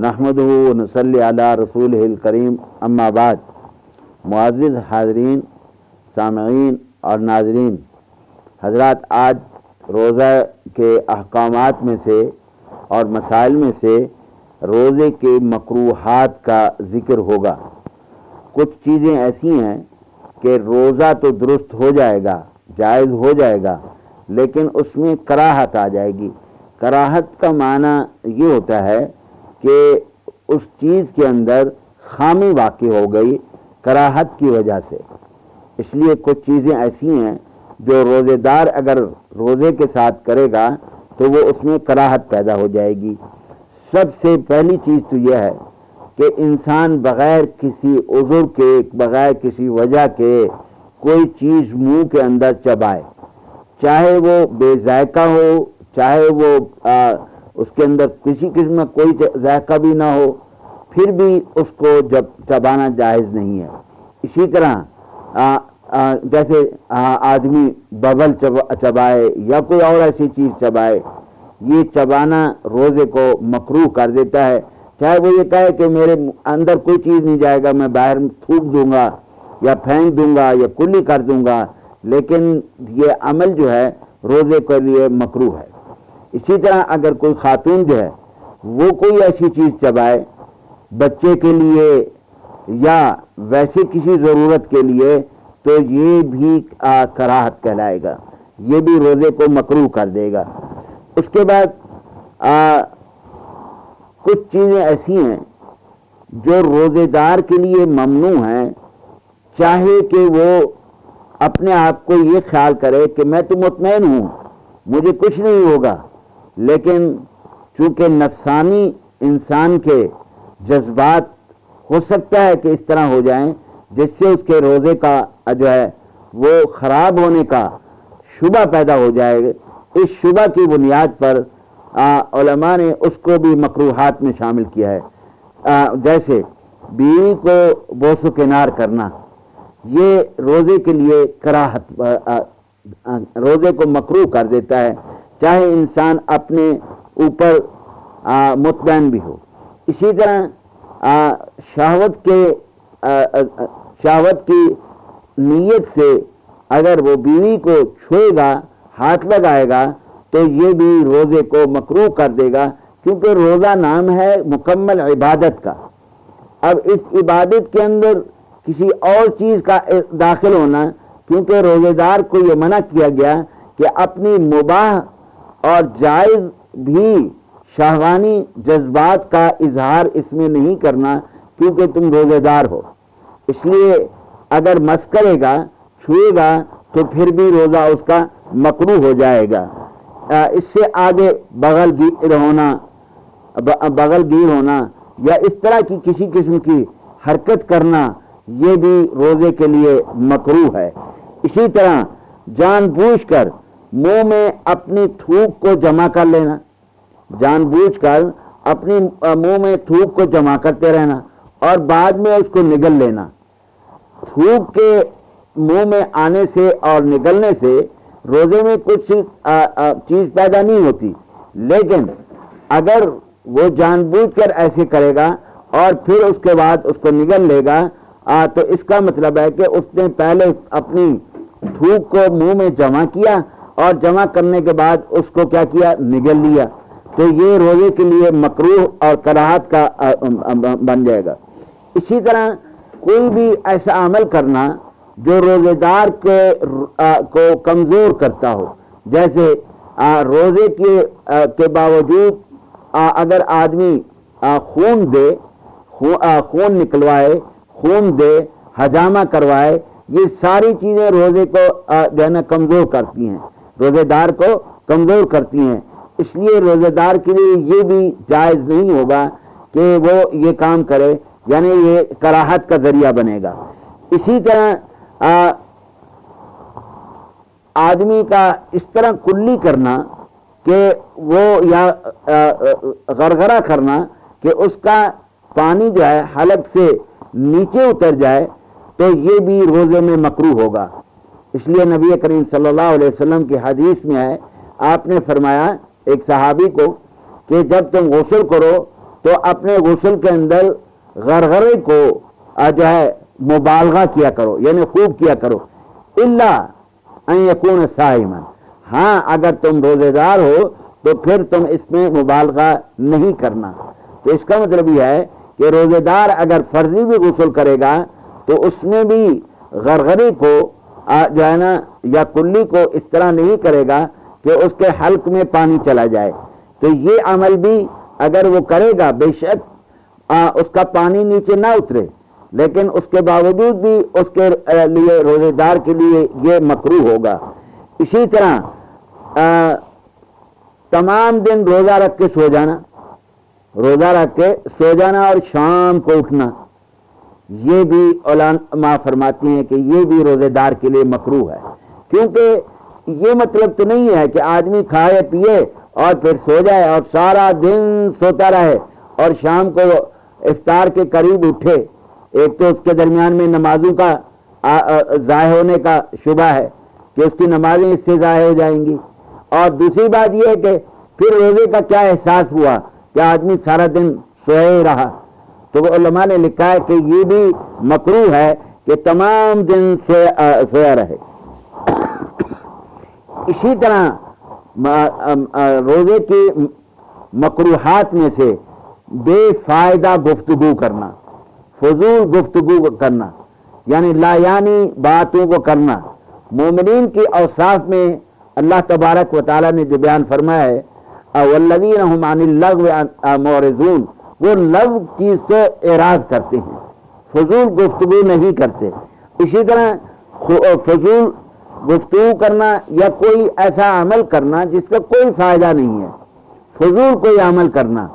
نحمدہ و نصلی علی رسولہ الکریم، اما بعد۔ معزز حاضرین، سامعین اور ناظرین، حضرات، آج روزہ کے احکامات میں سے اور مسائل میں سے روزے کے مکروہات کا ذکر ہوگا۔ کچھ چیزیں ایسی ہیں کہ روزہ تو درست ہو جائے گا، جائز ہو جائے گا، لیکن اس میں کراہت آ جائے گی۔ کراہت کا معنی یہ ہوتا ہے کہ اس چیز کے اندر خامی واقع ہو گئی کراہت کی وجہ سے۔ اس لیے کچھ چیزیں ایسی ہیں جو روزے دار اگر روزے کے ساتھ کرے گا تو وہ اس میں کراہت پیدا ہو جائے گی۔ سب سے پہلی چیز تو یہ ہے کہ انسان بغیر کسی عذر کے، بغیر کسی وجہ کے کوئی چیز منہ کے اندر چبائے، چاہے وہ بے ذائقہ ہو، چاہے وہ اس کے اندر کسی قسم کا کوئی ذائقہ بھی نہ ہو، پھر بھی اس کو جب چبانا جائز نہیں ہے۔ اسی طرح جیسے آدمی ببل چبائے یا کوئی اور ایسی چیز چبائے، یہ چبانا روزے کو مکروہ کر دیتا ہے۔ چاہے وہ یہ کہے کہ میرے اندر کوئی چیز نہیں جائے گا، میں باہر تھوک دوں گا یا پھینک دوں گا یا کلی کر دوں گا، لیکن یہ عمل جو ہے روزے کے لیے مکروہ ہے۔ اسی طرح اگر کوئی خاتون جو ہے وہ کوئی ایسی چیز چبائے بچے کے لیے یا ویسے کسی ضرورت کے لیے، تو یہ بھی کراہت کہلائے گا، یہ بھی روزے کو مکروہ کر دے گا۔ اس کے بعد کچھ چیزیں ایسی ہیں جو روزے دار کے لیے ممنوع ہیں، چاہے کہ وہ اپنے آپ کو یہ خیال کرے کہ میں تو مطمئن ہوں، مجھے کچھ نہیں ہوگا، لیکن چونکہ نفسانی انسان کے جذبات ہو سکتا ہے کہ اس طرح ہو جائیں جس سے اس کے روزے کا جو ہے وہ خراب ہونے کا شبہ پیدا ہو جائے گا۔ اس شبہ کی بنیاد پر علماء نے اس کو بھی مکروہات میں شامل کیا ہے۔ جیسے بیوی کو بوس و کنار کرنا، یہ روزے کے لیے کراہت، روزے کو مکروہ کر دیتا ہے، چاہے انسان اپنے اوپر مطمئن بھی ہو۔ اسی طرح شہوت کی نیت سے اگر وہ بیوی کو چھوئے گا، ہاتھ لگائے گا، تو یہ بھی روزے کو مکروہ کر دے گا، کیونکہ روزہ نام ہے مکمل عبادت کا۔ اب اس عبادت کے اندر کسی اور چیز کا داخل ہونا، کیونکہ روزے دار کو یہ منع کیا گیا کہ اپنی مباح اور جائز بھی شہوانی جذبات کا اظہار اس میں نہیں کرنا، کیونکہ تم روزے دار ہو۔ اس لیے اگر مس کرے گا، چھوئے گا، تو پھر بھی روزہ اس کا مکروہ ہو جائے گا۔ اس سے آگے بغل گیر ہونا یا اس طرح کی کسی قسم کی حرکت کرنا، یہ بھی روزے کے لیے مکروہ ہے۔ اسی طرح جان بوجھ کر منہ میں اپنی تھوک کو جمع کر لینا، جان بوجھ کر اپنی منہ میں تھوک کو جمع کرتے رہنا اور بعد میں اس کو نگل لینا۔ تھوک کے منہ میں آنے سے اور نگلنے سے روزے میں کچھ چیز پیدا نہیں ہوتی، لیکن اگر وہ جان بوجھ کر ایسے کرے گا اور پھر اس کے بعد اس کو نگل لے گا، تو اس کا مطلب ہے کہ اس نے پہلے اپنی تھوک کو منہ میں جمع کیا اور جمع کرنے کے بعد اس کو کیا کیا، نگل لیا، تو یہ روزے کے لیے مکروہ اور کراہت کا بن جائے گا۔ اسی طرح کوئی بھی ایسا عمل کرنا جو روزے دار کو کمزور کرتا ہو، جیسے روزے کے باوجود اگر آدمی خون نکلوائے، خون دے، حجامہ کروائے، یہ ساری چیزیں روزے کو جو ہے نا کمزور کرتی ہیں، روزے دار کو کمزور کرتی ہیں۔ اس لیے روزے دار کے لیے یہ بھی جائز نہیں ہوگا کہ وہ یہ کام کرے، یعنی یہ کراہت کا ذریعہ بنے گا۔ اسی طرح آدمی کا اس طرح کلی کرنا کہ وہ یا غرغرہ کرنا کہ اس کا پانی جو ہے حلق سے نیچے اتر جائے، تو یہ بھی روزے میں مکروہ ہوگا۔ اس لیے نبی کریم صلی اللہ علیہ وسلم کی حدیث میں ہے، آپ نے فرمایا ایک صحابی کو کہ جب تم غسل کرو تو اپنے غسل کے اندر غرغرے کو جو ہے مبالغہ کیا کرو، یعنی خوب کیا کرو، الا ان یکون صائما، ہاں اگر تم روزے دار ہو تو پھر تم اس میں مبالغہ نہیں کرنا۔ تو اس کا مطلب یہ ہے کہ روزے دار اگر فرضی بھی غسل کرے گا تو اس میں بھی غرغری کو جو ہے نا یا کلی کو اس طرح نہیں کرے گا کہ اس کے حلق میں پانی چلا جائے۔ تو یہ عمل بھی اگر وہ کرے گا، بے شک اس کا پانی نیچے نہ اترے، لیکن اس کے باوجود بھی اس کے لیے روزے دار کے لیے یہ مکروہ ہوگا۔ اسی طرح تمام دن روزہ رکھ کے سو جانا، روزہ رکھ کے سو جانا اور شام کو اٹھنا، یہ بھی علماء فرماتی ہیں کہ یہ بھی روزے دار کے لیے مکروہ ہے، کیونکہ یہ مطلب تو نہیں ہے کہ آدمی کھائے پیے اور پھر سو جائے اور سارا دن سوتا رہے اور شام کو افطار کے قریب اٹھے۔ ایک تو اس کے درمیان میں نمازوں کا ضائع ہونے کا شبہ ہے کہ اس کی نمازیں اس سے ضائع ہو جائیں گی، اور دوسری بات یہ ہے کہ پھر روزے کا کیا احساس ہوا کہ آدمی سارا دن سوئے رہا۔ تو علماء نے لکھا ہے کہ یہ بھی مکروہ ہے کہ تمام دن سویا رہے۔ اسی طرح روزے کی مکروہات میں سے بے فائدہ گفتگو کرنا، فضول گفتگو کرنا، یعنی لا یعنی باتوں کو کرنا۔ مومنین کی اوصاف میں اللہ تبارک و تعالیٰ نے جو بیان فرمایا ہے والذین هم عن اللغو معرضون، وہ لغو چیز سے اعراض کرتے ہیں، فضول گفتگو نہیں کرتے۔ اسی طرح فضول گفتگو کرنا یا کوئی ایسا عمل کرنا جس کا کوئی فائدہ نہیں ہے، فضول کوئی عمل کرنا،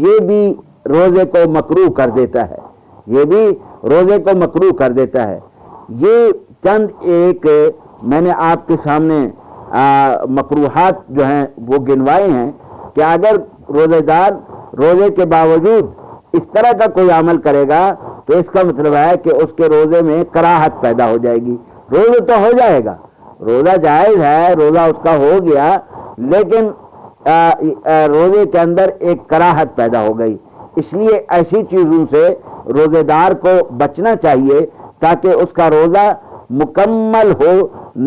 یہ بھی روزے کو مکروہ کر دیتا ہے، یہ بھی روزے کو مکروہ کر دیتا ہے۔ یہ چند ایک میں نے آپ کے سامنے مکروہات جو ہیں وہ گنوائے ہیں کہ اگر روزے دار روزے کے باوجود اس طرح کا کوئی عمل کرے گا تو اس کا مطلب ہے کہ اس کے روزے میں کراہت پیدا ہو جائے گی۔ روزہ تو ہو جائے گا، روزہ جائز ہے، روزہ اس کا ہو گیا، لیکن روزے کے اندر ایک کراہت پیدا ہو گئی۔ اس لیے ایسی چیزوں سے روزے دار کو بچنا چاہیے تاکہ اس کا روزہ مکمل ہو،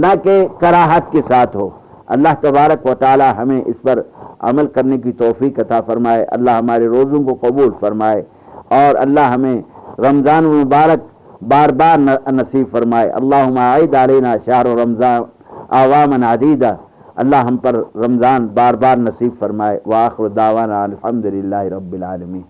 نہ کہ کراہت کے ساتھ ہو۔ اللہ تبارک و تعالی ہمیں اس پر عمل کرنے کی توفیق عطا فرمائے، اللہ ہمارے روزوں کو قبول فرمائے، اور اللہ ہمیں رمضان مبارک بار بار نصیب فرمائے۔ اللہم اعد علینا شہر رمضان اعواما عدیدہ، اللہ ہم پر رمضان بار بار نصیب فرمائے۔ وآخر دعوانا الحمدللہ رب العالمین۔